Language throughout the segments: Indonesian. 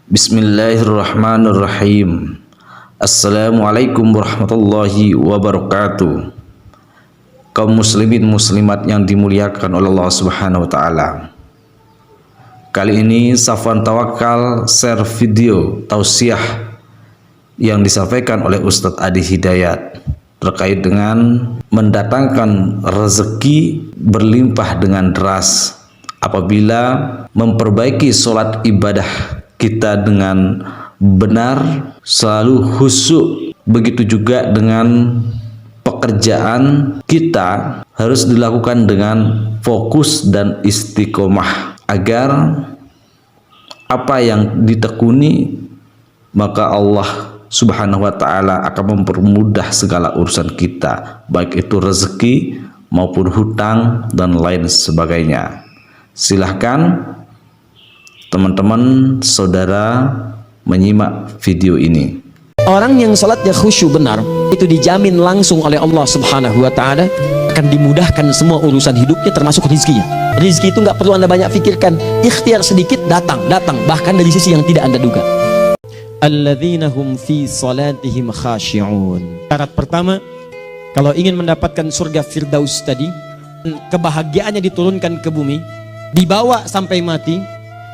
Bismillahirrahmanirrahim. Assalamualaikum warahmatullahi wabarakatuh. Kaum muslimin muslimat yang dimuliakan oleh Allah Subhanahu wa taala. Kali ini Safwan Tawakal share video tausiah yang disampaikan oleh Ustadz Adi Hidayat terkait dengan mendatangkan rezeki berlimpah dengan deras apabila memperbaiki sholat ibadah kita dengan benar, selalu khusyuk. Begitu juga dengan pekerjaan kita harus dilakukan dengan fokus dan istiqomah agar apa yang ditekuni maka Allah Subhanahu wa ta'ala akan mempermudah segala urusan kita, baik itu rezeki maupun hutang dan lain sebagainya. Silahkan teman-teman saudara menyimak video ini. Orang yang salatnya khusyuk benar itu dijamin langsung oleh Allah Subhanahu wa ta'ala akan dimudahkan semua urusan hidupnya termasuk rezekinya. Rezeki itu nggak perlu anda banyak pikirkan, ikhtiar sedikit datang bahkan dari sisi yang tidak anda duga. Alladzina hum fi salatihim khashi'un. Syarat pertama, kalau ingin mendapatkan surga Firdaus tadi, kebahagiaannya diturunkan ke bumi, dibawa sampai mati,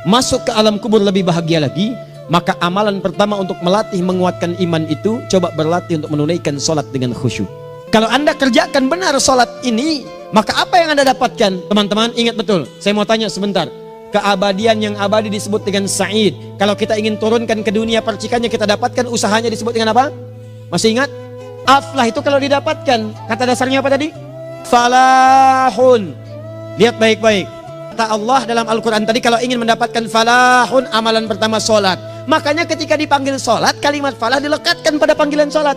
masuk ke alam kubur lebih bahagia lagi, maka amalan pertama untuk melatih menguatkan iman itu, coba berlatih untuk menunaikan sholat dengan khusyuk. Kalau anda kerjakan benar sholat ini, maka apa yang anda dapatkan? Teman-teman ingat betul, saya mau tanya sebentar. Keabadian yang abadi disebut dengan sa'id. Kalau kita ingin turunkan ke dunia percikannya kita dapatkan, usahanya disebut dengan apa? Masih ingat? Aflah itu kalau didapatkan, kata dasarnya apa tadi? Falahun. Lihat baik-baik. Kata Allah dalam Al-Quran tadi, kalau ingin mendapatkan falahun, amalan pertama sholat. Makanya ketika dipanggil sholat, kalimat falah dilekatkan pada panggilan sholat.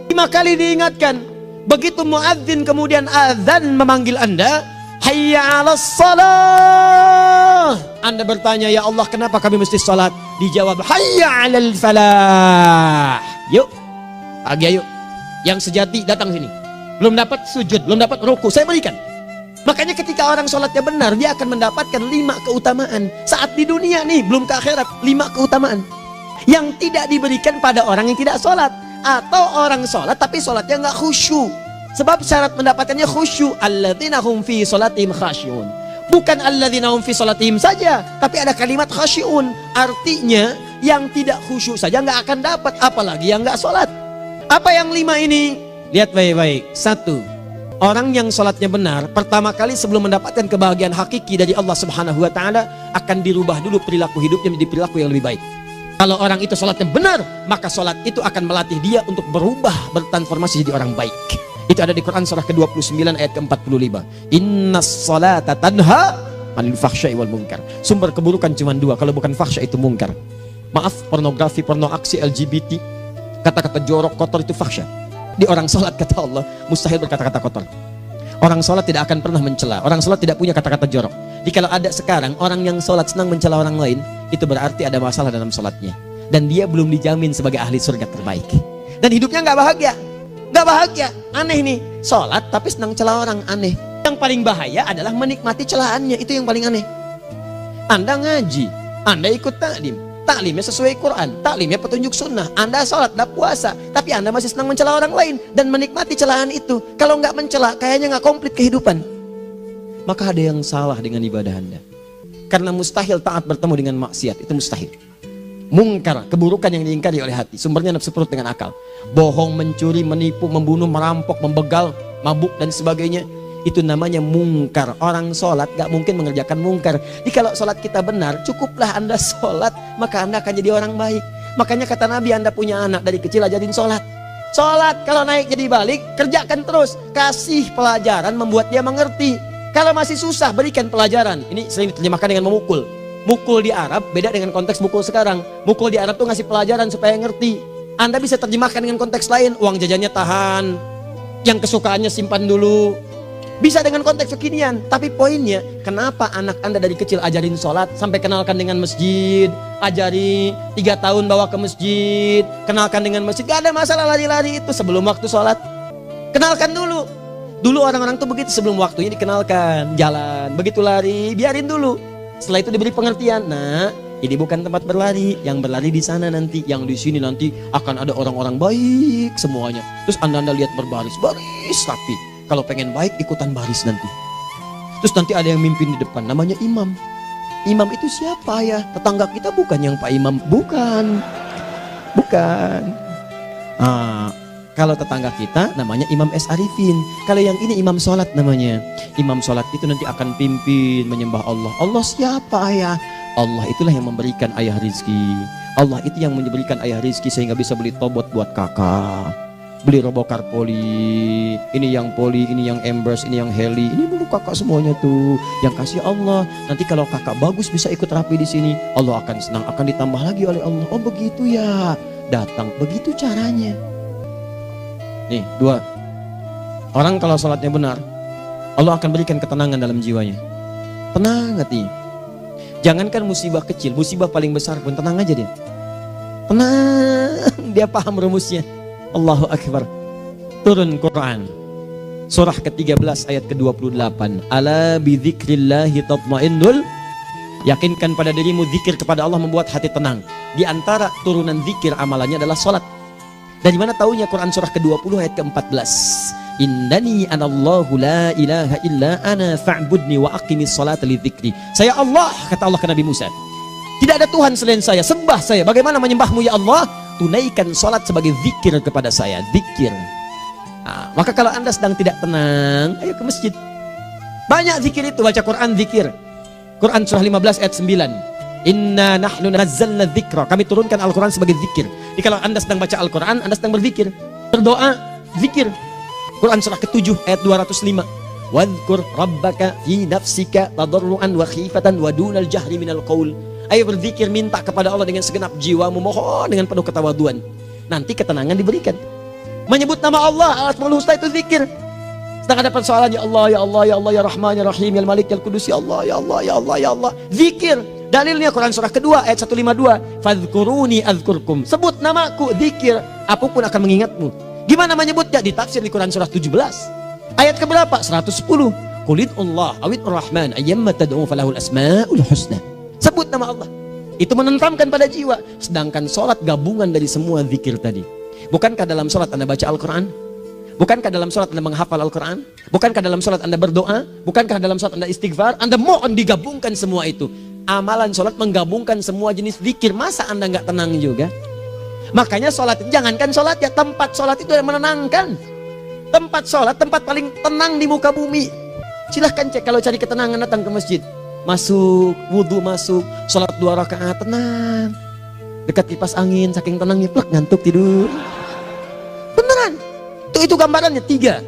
5 kali diingatkan. Begitu muadzin kemudian azan memanggil anda, hayya 'alas shalah. Anda bertanya, ya Allah kenapa kami mesti sholat? Dijawab, hayya 'alal falah. Yuk, pagi yuk. Yang sejati datang sini. Belum dapat sujud, belum dapat ruku, saya berikan. Makanya ketika orang sholatnya benar, dia akan mendapatkan 5 keutamaan. Saat di dunia nih, belum ke akhirat, 5 keutamaan yang tidak diberikan pada orang yang tidak sholat, atau orang sholat tapi sholatnya nggak khusyuk. Sebab syarat mendapatkannya khusyuk. Alladzina hum fi sholatihim khasyi'un. Bukan alladzina hum fi sholatihim saja, tapi ada kalimat khasyi'un. Artinya yang tidak khusyuk saja nggak akan dapat, apalagi yang nggak sholat. Apa yang 5 ini? Lihat baik-baik. 1. Orang yang sholatnya benar, pertama kali sebelum mendapatkan kebahagiaan hakiki dari Allah Subhanahu wa ta'ala, akan dirubah dulu perilaku hidupnya menjadi perilaku yang lebih baik. Kalau orang itu sholatnya benar, maka sholat itu akan melatih dia untuk berubah, bertransformasi jadi orang baik. Itu ada di Quran surah ke-29 ayat ke-45. Innas sholata tanha 'anil fahsya'i wal munkar. Sumber keburukan cuma 2, kalau bukan fahsya itu munkar. Maaf, pornografi, porno aksi, LGBT, kata-kata jorok, kotor itu fahsya. Di orang sholat kata Allah mustahil berkata-kata kotor. Orang sholat tidak akan pernah mencela. Orang sholat tidak punya kata-kata jorok. Jadi kalau ada sekarang orang yang sholat senang mencela orang lain, itu berarti ada masalah dalam sholatnya, dan dia belum dijamin sebagai ahli surga terbaik, dan hidupnya nggak bahagia. Nggak bahagia, aneh nih. Sholat tapi senang cela orang, aneh. Yang paling bahaya adalah menikmati celahannya, itu yang paling aneh. Anda ngaji, Anda ikut taklim, taklimnya sesuai Quran, taklimnya petunjuk sunnah. Anda sholat, Anda puasa, tapi Anda masih senang mencela orang lain dan menikmati celahan itu. Kalau nggak mencela, kayaknya nggak komplit kehidupan. Maka ada yang salah dengan ibadah Anda. Karena mustahil taat bertemu dengan maksiat, itu mustahil. Mungkar, keburukan yang diingkari oleh hati, sumbernya nafsu perut dengan akal. Bohong, mencuri, menipu, membunuh, merampok, membegal, mabuk dan sebagainya, itu namanya mungkar. Orang sholat gak mungkin mengerjakan mungkar. Jadi kalau sholat kita benar, cukuplah Anda sholat, maka Anda akan jadi orang baik. Makanya kata Nabi, Anda punya anak dari kecil ajarin sholat. Sholat kalau naik jadi balik, kerjakan terus. Kasih pelajaran membuat dia mengerti. Kalau masih susah, berikan pelajaran. Ini sering diterjemahkan dengan memukul. Mukul di Arab beda dengan konteks mukul sekarang. Mukul di Arab tuh ngasih pelajaran supaya ngerti. Anda bisa terjemahkan dengan konteks lain. Uang jajannya tahan, yang kesukaannya simpan dulu. Bisa dengan konteks kekinian. Tapi poinnya, kenapa anak Anda dari kecil ajarin sholat, sampai kenalkan dengan masjid, ajari 3 tahun bawa ke masjid, kenalkan dengan masjid. Gak ada masalah lari-lari itu sebelum waktu sholat. Kenalkan dulu. Dulu orang-orang tuh begitu, sebelum waktunya dikenalkan, jalan. Begitu lari, biarin dulu. Setelah itu diberi pengertian. Nah, Ini bukan tempat berlari, yang berlari di sana nanti, yang di sini nanti akan ada orang-orang baik semuanya. Terus anda lihat berbaris, baris rapi. Kalau pengen baik ikutan baris nanti. Terus nanti ada yang mimpin di depan, namanya imam. Imam itu siapa ya? Tetangga kita bukan yang Pak Imam, bukan. Kalau tetangga kita namanya Imam S. Arifin. Kalau yang ini imam sholat namanya. Imam sholat itu nanti akan pimpin menyembah Allah. Allah siapa ya? Allah itulah yang memberikan ayah rizki. Allah itu yang memberikan ayah rizki sehingga bisa beli tobot buat kakak, beli robokar poli, ini yang poli, ini yang embers, ini yang heli, ini dulu kakak semuanya tuh yang kasih Allah. Nanti kalau kakak bagus bisa ikut rapi di sini, Allah akan senang, akan ditambah lagi oleh Allah. Oh begitu ya, datang begitu caranya. Nih dua, orang kalau sholatnya benar, Allah akan berikan ketenangan dalam jiwanya. Tenang hati. Jangankan musibah kecil, musibah paling besar pun tenang aja dia. Tenang, dia paham rumusnya. Allahu Akbar. Turun Quran surah ke-13 ayat ke-28. Ala bidzikrillahi tatmainnul. Yakinkan pada dirimu zikir kepada Allah membuat hati tenang. Di antara turunan zikir amalannya adalah salat. Dari mana taunya? Quran surah ke-20 ayat ke-14. Innani anallahu la ilaha illa ana fa'budni wa aqimis salata lidzikri. Saya Allah, kata Allah ke Nabi Musa. Tidak ada Tuhan selain saya, sembah saya. Bagaimana menyembahmu ya Allah? Tunaikan salat sebagai zikir kepada saya, zikir. Maka kalau anda sedang tidak tenang, ayo ke masjid. Banyak zikir itu, baca Quran zikir. Quran surah 15 ayat 9. Inna nahnu nazzalna dzikra. Kami turunkan Al-Quran sebagai zikir. Jadi kalau anda sedang baca Al-Quran, anda sedang berzikir. Berdoa, zikir. Quran surah ke-7 ayat 205. Wadhkur rabbaka fi nafsika tadarruan wa khifatan wa dunal jahri minal qaul. Ayo berzikir, minta kepada Allah dengan segenap jiwamu, mohon dengan penuh ketawaduan. Nanti ketenangan diberikan. Menyebut nama Allah, Al-Asmaul Husna itu zikir. Sedang ada persoalan, ya Allah, ya Allah, ya Allah, ya Rahman, ya Rahim, ya Malik, ya Qudus, ya Allah, ya Allah, ya Allah, ya Allah. Zikir. Dalilnya Quran surah kedua ayat 152. Fadhkuruni adzkurkum. Sebut namaku, zikir. Apapun akan mengingatmu. Gimana menyebutnya? Ditafsir di Quran surah 17. Ayat keberapa? 110. Qulidullah awid rahman ayyamma tad'u falahul asmaul husna. Sebut nama Allah. Itu menentamkan pada jiwa. Sedangkan sholat gabungan dari semua zikir tadi. Bukankah dalam sholat anda baca Al-Quran? Bukankah dalam sholat anda menghafal Al-Quran? Bukankah dalam sholat anda berdoa? Bukankah dalam sholat anda istighfar? Anda mohon digabungkan semua itu. Amalan sholat menggabungkan semua jenis zikir. Masa anda nggak tenang juga? Makanya sholat, jangankan sholat ya, tempat sholat itu yang menenangkan. Tempat sholat, tempat paling tenang di muka bumi. Silahkan cek kalau cari ketenangan, datang ke masjid. Masuk, wudhu masuk, sholat 2 rakaat, tenang. Dekat kipas angin, saking tenangnya, plak, ngantuk tidur. Beneran. Itu gambarannya, tiga.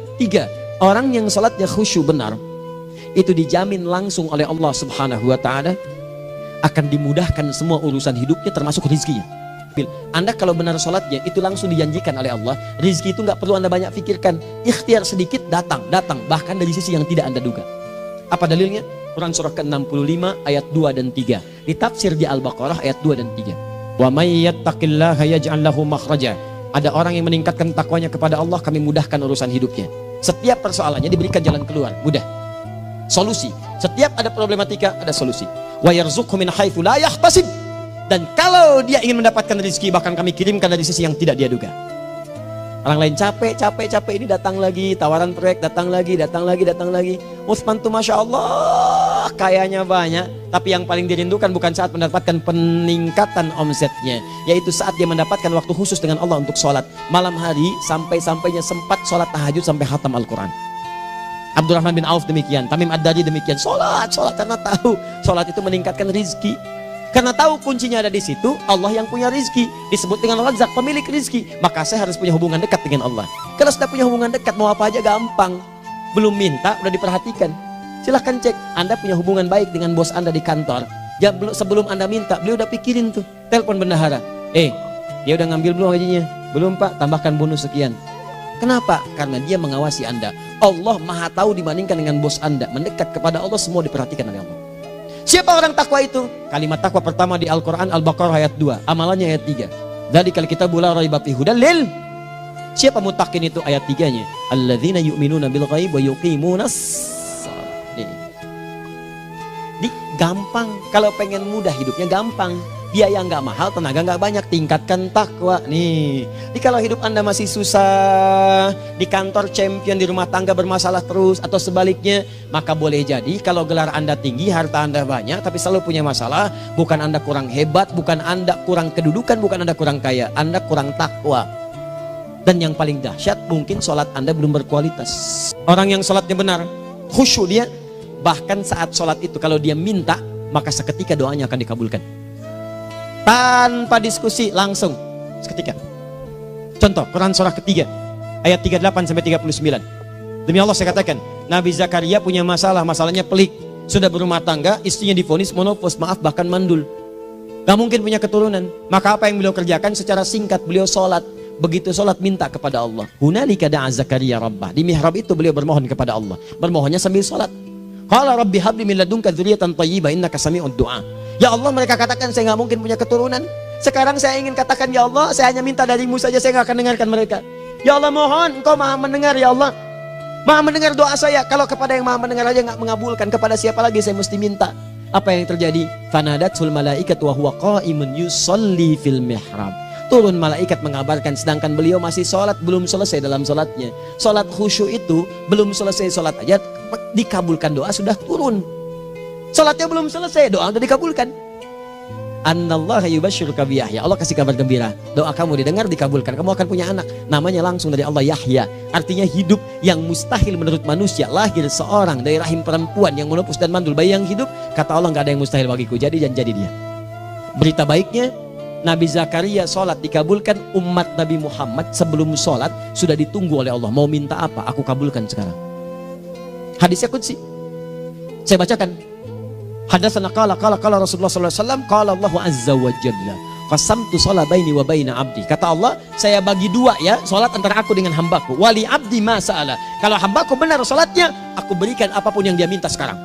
Orang yang sholatnya khusyuk benar, itu dijamin langsung oleh Allah Subhanahu wa Ta'ala akan dimudahkan semua urusan hidupnya termasuk rezekinya. Anda kalau benar sholatnya itu langsung dijanjikan oleh Allah. Rizki itu nggak perlu anda banyak pikirkan. Ikhtiar sedikit datang, bahkan dari sisi yang tidak anda duga. Apa dalilnya? Quran surah ke-65 ayat 2 dan 3. Ditafsir di Al-Baqarah ayat 2 dan 3. Wa may yattaqillaha yaj'al lahu makhraja. Ada orang yang meningkatkan takwanya kepada Allah, kami mudahkan urusan hidupnya. Setiap persoalannya diberikan jalan keluar, mudah. Solusi. Setiap ada problematika, ada solusi. Wa yarzuqhu min haitsu la yahtasib. Dan kalau dia ingin mendapatkan rezeki, bahkan kami kirimkan dari sisi yang tidak dia duga. Orang lain capek ini datang lagi, tawaran proyek datang lagi. Utsman tuh Masya Allah kayanya banyak, tapi yang paling dirindukan bukan saat mendapatkan peningkatan omsetnya, yaitu saat dia mendapatkan waktu khusus dengan Allah untuk sholat malam hari, sampai-sampainya sempat sholat tahajud sampai khatam Al-Quran. Abdurrahman bin Auf demikian, Tamim Ad-Dari demikian, sholat karena tahu sholat itu meningkatkan rezeki. Karena tahu kuncinya ada di situ, Allah yang punya rizki. Disebut dengan Razak, pemilik rizki. Maka saya harus punya hubungan dekat dengan Allah. Kalau sudah punya hubungan dekat, mau apa aja gampang. Belum minta, udah diperhatikan. Silahkan cek, anda punya hubungan baik dengan bos anda di kantor. Sebelum anda minta, beliau udah pikirin tuh. Telepon bendahara. Dia udah ngambil belum gajinya? Belum pak, tambahkan bonus sekian. Kenapa? Karena dia mengawasi anda. Allah maha tahu dibandingkan dengan bos anda. Mendekat kepada Allah, semua diperhatikan oleh Allah. Siapa orang takwa itu? Kalimat takwa pertama di Al-Quran Al-Baqarah ayat 2, amalannya ayat 3. Dzalikal kitabu la raiba fihi hudal lil. Siapa mutakin itu? Ayat 3-nya. Alladzina yu'minuna bil ghaib wa yuqimunas shalah. Gampang. Kalau pengen mudah hidupnya gampang. Biaya nggak mahal, tenaga nggak banyak. Tingkatkan takwa nih. Jadi kalau hidup Anda masih susah, di kantor champion, di rumah tangga bermasalah terus, atau sebaliknya, maka boleh jadi kalau gelar Anda tinggi, harta Anda banyak, tapi selalu punya masalah. Bukan Anda kurang hebat, bukan Anda kurang kedudukan, bukan Anda kurang kaya, Anda kurang takwa. Dan yang paling dahsyat, mungkin sholat Anda belum berkualitas. Orang yang sholatnya benar, khusyuk dia, bahkan saat sholat itu kalau dia minta, maka seketika doanya akan dikabulkan. Tanpa diskusi, langsung seketika. Contoh, Quran surah ketiga ayat 38-39. Demi Allah saya katakan, Nabi Zakaria punya masalah, masalahnya pelik. Sudah berumah tangga, istrinya divonis monopos, maaf bahkan mandul. Gak mungkin punya keturunan. Maka apa yang beliau kerjakan? Secara singkat beliau sholat. Begitu sholat minta kepada Allah. Hunalika da'a Zakaria rabbah. Di mihrab itu beliau bermohon kepada Allah. Bermohonnya sambil sholat. Qala rabbi habli min ladunka dzurriyyatan thayyibah innaka sami'ud du'a. Ya Allah, mereka katakan saya nggak mungkin punya keturunan. Sekarang saya ingin katakan, ya Allah, saya hanya minta darimu saja, saya nggak akan dengarkan mereka. Ya Allah, mohon engkau maha mendengar, ya Allah. Maha mendengar doa saya. Kalau kepada yang maha mendengar aja nggak mengabulkan, kepada siapa lagi saya mesti minta? Apa yang terjadi? Fanadatul malaikat wa huwa qa'imun yusalli fil mihrab. Turun malaikat mengabarkan, sedangkan beliau masih sholat, belum selesai dalam sholatnya. Sholat khusyuk itu belum selesai sholat aja dikabulkan, doa sudah turun. Sholatnya belum selesai, doa sudah dikabulkan. Annallaha yubashshiruka bi Yahya. Allah kasih kabar gembira, doa kamu didengar, dikabulkan, kamu akan punya anak, namanya langsung dari Allah Yahya. Artinya hidup yang mustahil menurut manusia, lahir seorang dari rahim perempuan yang menopus dan mandul, bayi yang hidup, kata Allah nggak ada yang mustahil bagiku, jadi dan jadi dia. Berita baiknya, Nabi Zakaria sholat dikabulkan. Umat Nabi Muhammad sebelum sholat sudah ditunggu oleh Allah, mau minta apa, aku kabulkan sekarang. Hadisnya qudsi, saya bacakan. Hadatsana qala Rasulullah sallallahu alaihi wasallam, qala Allahu azza wa jalla, qasamtu shalah baini wa baina abdi. Kata Allah, saya bagi dua ya, salat antara aku dengan hambaku. Wali abdi ma sa'ala. Kalau hambaku benar salatnya, aku berikan apapun yang dia minta sekarang.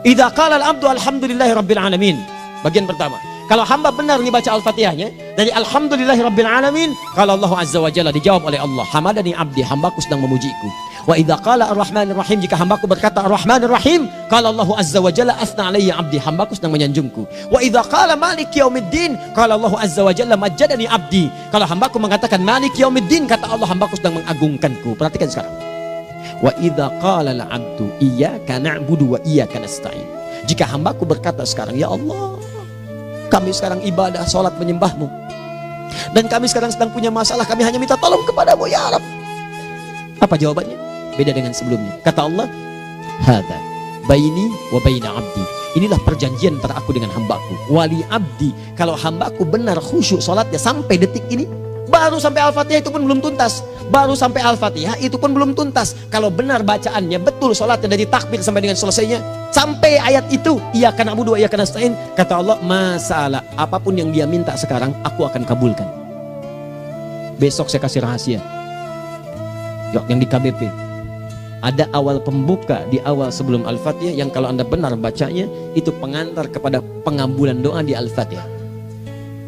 Idza qala al-abdu alhamdulillahi rabbil alamin. Bagian pertama, kalau hamba benar dibaca Al-Fatihahnya dari alhamdulillahi rabbil alamin, kalau Allah azza wa jalla dijawab oleh Allah, hamadani abdi, hambaku sedang memujiku. Wa idza qala ar-rahmanir rahim, jika hambaku berkata ar-rahmanir rahim, qala Allah azza wa jalla athna alayya abdi, hambaku sedang menyanjungku. Wa idza qala maliki yaumiddin, qala Allah azza wa jalla majjadani abdi, kalau hambaku mengatakan maliki yaumiddin, kata Allah hambaku sedang mengagungkanku. Perhatikan sekarang. Wa idza qala al-'abdu iyyaka na'budu wa iyyaka nasta'in, jika hambaku berkata sekarang, ya Allah, kami sekarang ibadah, sholat menyembahmu, dan kami sekarang sedang punya masalah, kami hanya minta tolong kepadamu ya Rabb. Apa jawabannya? Beda dengan sebelumnya. Kata Allah, hadza baini wa baina abdi, inilah perjanjian antara aku dengan hambaku. Wali abdi, kalau hambaku benar khusyuk sholatnya sampai detik ini, baru sampai Al-Fatihah itu pun belum tuntas. Baru sampai Al-Fatihah itu pun belum tuntas. Kalau benar bacaannya, betul sholatnya dari takbir sampai dengan selesainya, sampai ayat itu, iyyaka na'budu wa iyyaka nasta'in, kata Allah, masalah apapun yang dia minta sekarang, aku akan kabulkan. Besok saya kasih rahasia. Yang di KBP ada awal pembuka di awal sebelum Al-Fatihah, yang kalau Anda benar bacanya, itu pengantar kepada pengambulan doa di Al-Fatihah.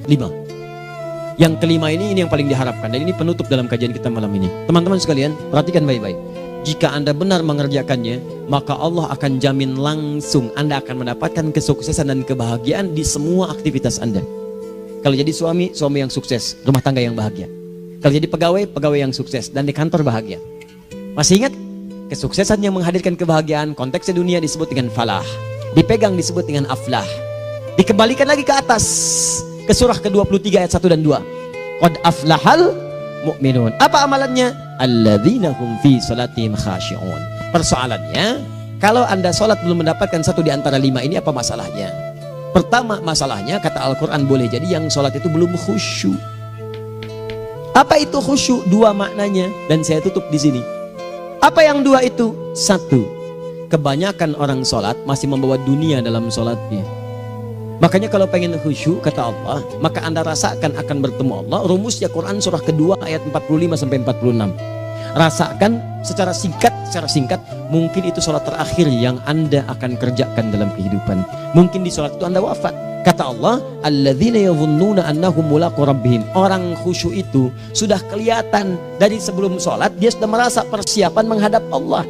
5. Yang kelima ini yang paling diharapkan, dan ini penutup dalam kajian kita malam ini. Teman-teman sekalian, perhatikan baik-baik. Jika Anda benar mengerjakannya, maka Allah akan jamin langsung Anda akan mendapatkan kesuksesan dan kebahagiaan di semua aktivitas Anda. Kalau jadi suami, suami yang sukses, rumah tangga yang bahagia. Kalau jadi pegawai, pegawai yang sukses, dan di kantor bahagia. Masih ingat? Kesuksesan yang menghadirkan kebahagiaan, konteksnya dunia disebut dengan falah, dipegang disebut dengan aflah. Dikembalikan lagi ke atas, ke surah ke-23 ayat 1 dan 2. Qad aflahal mu'minun. Apa amalannya? Alladzina hum fi salatihim khashi'un. Persoalannya, kalau Anda sholat belum mendapatkan satu di antara 5 ini, apa masalahnya? Pertama masalahnya, kata Al-Quran, boleh jadi yang sholat itu belum khusyuk. Apa itu khusyuk? 2 maknanya, dan saya tutup di sini. Apa yang 2 itu? 1, kebanyakan orang sholat masih membawa dunia dalam sholatnya. Makanya kalau pengen khusyuk, kata Allah, maka Anda rasakan akan bertemu Allah. Rumusnya Quran surah kedua ayat 45-46. Rasakan secara singkat, mungkin itu sholat terakhir yang Anda akan kerjakan dalam kehidupan. Mungkin di sholat itu Anda wafat. Kata Allah, alladzina yadhunnuna annahum mulaqu rabbihim. Orang khusyuk itu sudah kelihatan dari sebelum sholat, dia sudah merasa persiapan menghadap Allah.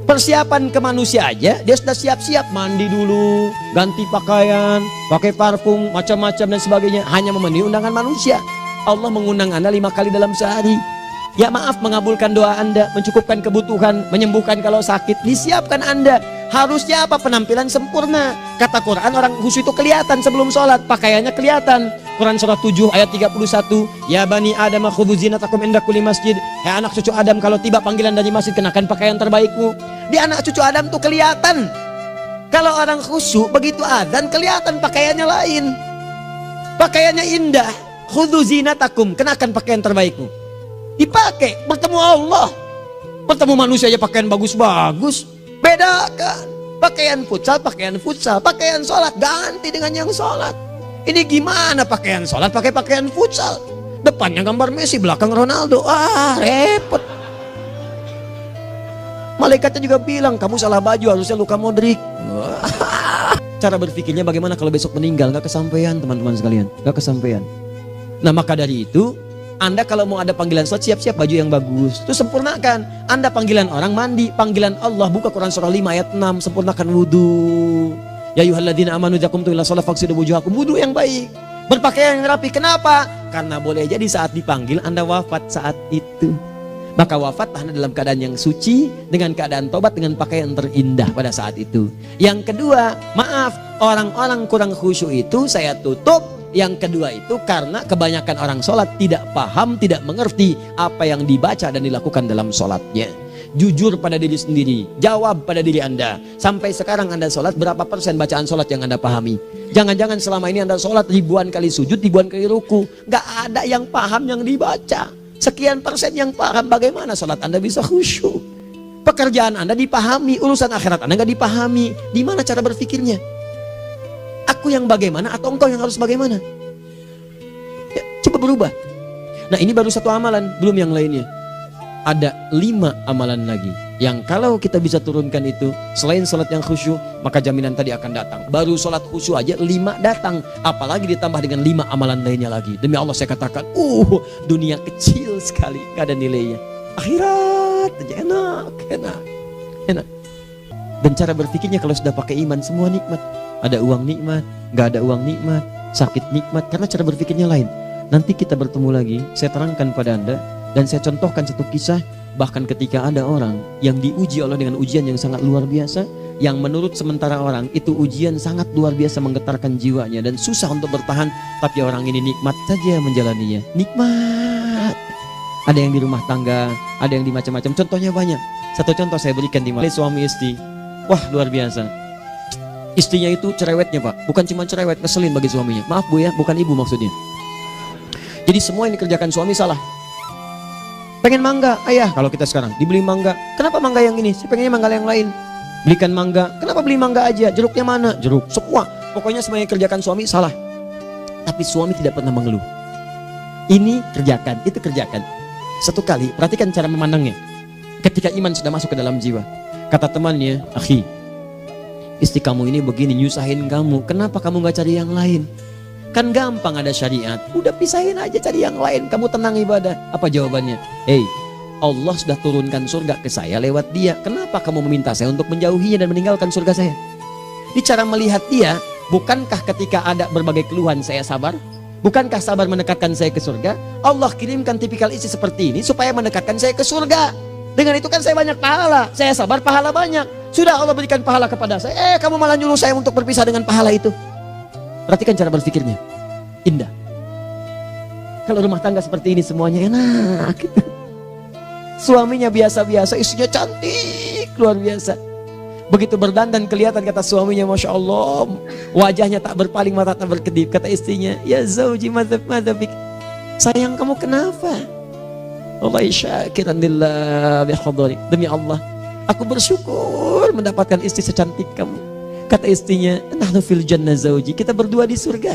Persiapan ke manusia aja, dia sudah siap-siap mandi dulu, ganti pakaian, pakai parfum, macam-macam dan sebagainya. Hanya memenuhi undangan manusia. Allah mengundang Anda 5 kali dalam sehari. Ya maaf, mengabulkan doa Anda, mencukupkan kebutuhan, menyembuhkan kalau sakit, disiapkan Anda. Harusnya apa? Penampilan sempurna. Kata Quran, orang khusyuk itu kelihatan sebelum sholat, pakaiannya kelihatan. Quran surah 7 ayat 31, ya bani Adam khudhu zinatakum inda kulli masjid. Hai anak cucu Adam, kalau tiba panggilan dari masjid, kenakan pakaian terbaikmu. Di anak cucu Adam tuh kelihatan. Kalau orang khusyuk begitu azan kelihatan pakaiannya lain. Pakaiannya indah. Khudhu zinatakum, kenakan pakaian terbaikmu. Dipakai bertemu Allah. Bertemu manusia aja pakaian bagus-bagus. Bedakan. Pakaian futsal, pakaian sholat ganti dengan yang sholat. Ini gimana pakaian sholat pakai pakaian futsal? Depannya gambar Messi, belakang Ronaldo. Repot. Malaikatnya juga bilang, kamu salah baju, harusnya Luka Modric. Cara berpikirnya bagaimana kalau besok meninggal? Gak kesampaian teman-teman sekalian, gak kesampaian. Nah maka dari itu, Anda kalau mau ada panggilan sholat, siap-siap baju yang bagus. Itu sempurnakan. Anda panggilan orang mandi, panggilan Allah, buka Quran surah 5 ayat 6, sempurnakan wudhu. Ya ayyuhalladzina amanu idza qumtum ila sholati faghsilu wujuhakum, wudu yang baik, berpakaian yang rapi. Kenapa? Karena boleh jadi saat dipanggil Anda wafat saat itu. Maka wafat Anda dalam keadaan yang suci, dengan keadaan tobat, dengan pakaian terindah pada saat itu. Yang kedua, maaf, orang-orang kurang khusyuk itu saya tutup. Yang kedua itu karena kebanyakan orang sholat tidak paham, tidak mengerti apa yang dibaca dan dilakukan dalam sholatnya. Jujur pada diri sendiri, jawab pada diri Anda. Sampai sekarang Anda sholat, berapa persen bacaan sholat yang Anda pahami? Jangan-jangan selama ini Anda sholat ribuan kali sujud, ribuan kali ruku, gak ada yang paham yang dibaca. Sekian persen yang paham. Bagaimana sholat Anda bisa khusyuk? Pekerjaan Anda dipahami, urusan akhirat Anda gak dipahami. Di mana cara berpikirnya? Aku yang bagaimana atau engkau yang harus bagaimana? Ya, coba berubah. Nah ini baru satu amalan, belum yang lainnya. Ada 5 amalan lagi yang kalau kita bisa turunkan itu, selain sholat yang khusyuk, maka jaminan tadi akan datang. Baru sholat khusyuk aja 5 datang, apalagi ditambah dengan 5 amalan lainnya lagi. Demi Allah saya katakan, dunia kecil sekali, gak ada nilainya. Akhirat aja enak. Dan cara berpikirnya kalau sudah pakai iman, semua nikmat. Ada uang nikmat, gak ada uang nikmat, sakit nikmat, karena cara berpikirnya lain. Nanti kita bertemu lagi, saya terangkan pada Anda. Dan saya contohkan satu kisah, bahkan ketika ada orang yang diuji Allah dengan ujian yang sangat luar biasa, yang menurut sementara orang itu ujian sangat luar biasa menggetarkan jiwanya dan susah untuk bertahan, tapi orang ini nikmat saja menjalaninya. Nikmat. Ada yang di rumah tangga, ada yang di macam-macam. Contohnya banyak. Satu contoh saya berikan di mana suami istri. Wah luar biasa. Istrinya itu cerewetnya Pak, bukan cuma cerewet, ngeselin bagi suaminya. Maaf Bu ya, bukan ibu maksudnya. Jadi semua yang dikerjakan suami salah. Pengen mangga, ayah kalau kita sekarang dibeli mangga, kenapa mangga yang ini? Saya pengennya mangga yang lain. Belikan mangga, kenapa beli mangga aja? Jeruknya mana? Jeruk, semua. Pokoknya semua yang kerjakan suami salah. Tapi suami tidak pernah mengeluh. Ini kerjakan, itu kerjakan. Satu kali, perhatikan cara memandangnya. Ketika iman sudah masuk ke dalam jiwa, kata temannya, akhi, istri kamu ini begini nyusahin kamu, kenapa kamu gak cari yang lain? Kan gampang ada syariat, udah pisahin aja cari yang lain, kamu tenang ibadah. Apa jawabannya? Allah sudah turunkan surga ke saya lewat dia, kenapa kamu meminta saya untuk menjauhinya dan meninggalkan surga saya? Di cara melihat dia, bukankah ketika ada berbagai keluhan saya sabar? Bukankah sabar mendekatkan saya ke surga? Allah kirimkan tipikal istri seperti ini supaya mendekatkan saya ke surga. Dengan itu kan saya banyak pahala, saya sabar pahala banyak. Sudah Allah berikan pahala kepada saya, kamu malah nyuruh saya untuk berpisah dengan pahala itu. Perhatikan cara berpikirnya, indah. Kalau rumah tangga seperti ini semuanya enak. Suaminya biasa-biasa, istrinya cantik, luar biasa. Begitu berdandan kelihatan kata suaminya, Masya Allah, wajahnya tak berpaling, mata tak berkedip. Kata istrinya, ya zauji madzabik, sayang kamu kenapa? Allah syakiran lillah bihadari. Demi Allah, aku bersyukur mendapatkan istri secantik kamu. Kata istrinya, nahnu fil jannah zauji, kita berdua di surga.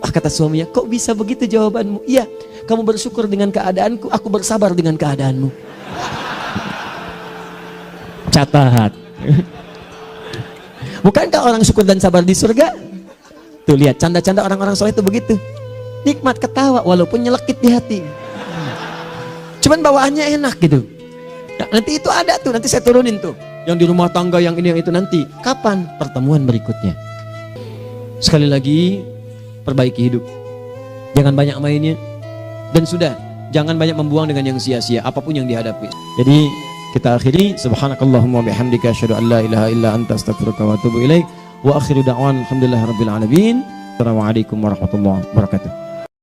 Kata suaminya, kok bisa begitu jawabanmu? Iya, kamu bersyukur dengan keadaanku, aku bersabar dengan keadaanmu. Catat. Bukankah orang syukur dan sabar di surga? Tuh lihat, canda-canda orang-orang soleh itu begitu. Nikmat ketawa walaupun nyelekit di hati. Cuman bawaannya enak gitu. Nah, nanti itu ada tuh, nanti saya turunin tuh. yang di rumah tangga, yang ini yang itu nanti. Kapan pertemuan berikutnya? Sekali lagi, perbaiki hidup. Jangan banyak mainnya. Dan sudah, jangan banyak membuang dengan yang sia-sia apapun yang dihadapi. Jadi kita akhiri, subhanakallahumma bihamdika asyhadu an la ilaha illa anta astaghfiruka wa atubu ilaik. Wa akhiru da'wan alhamdulillahirabbil alamin. Assalamualaikum warahmatullahi wabarakatuh.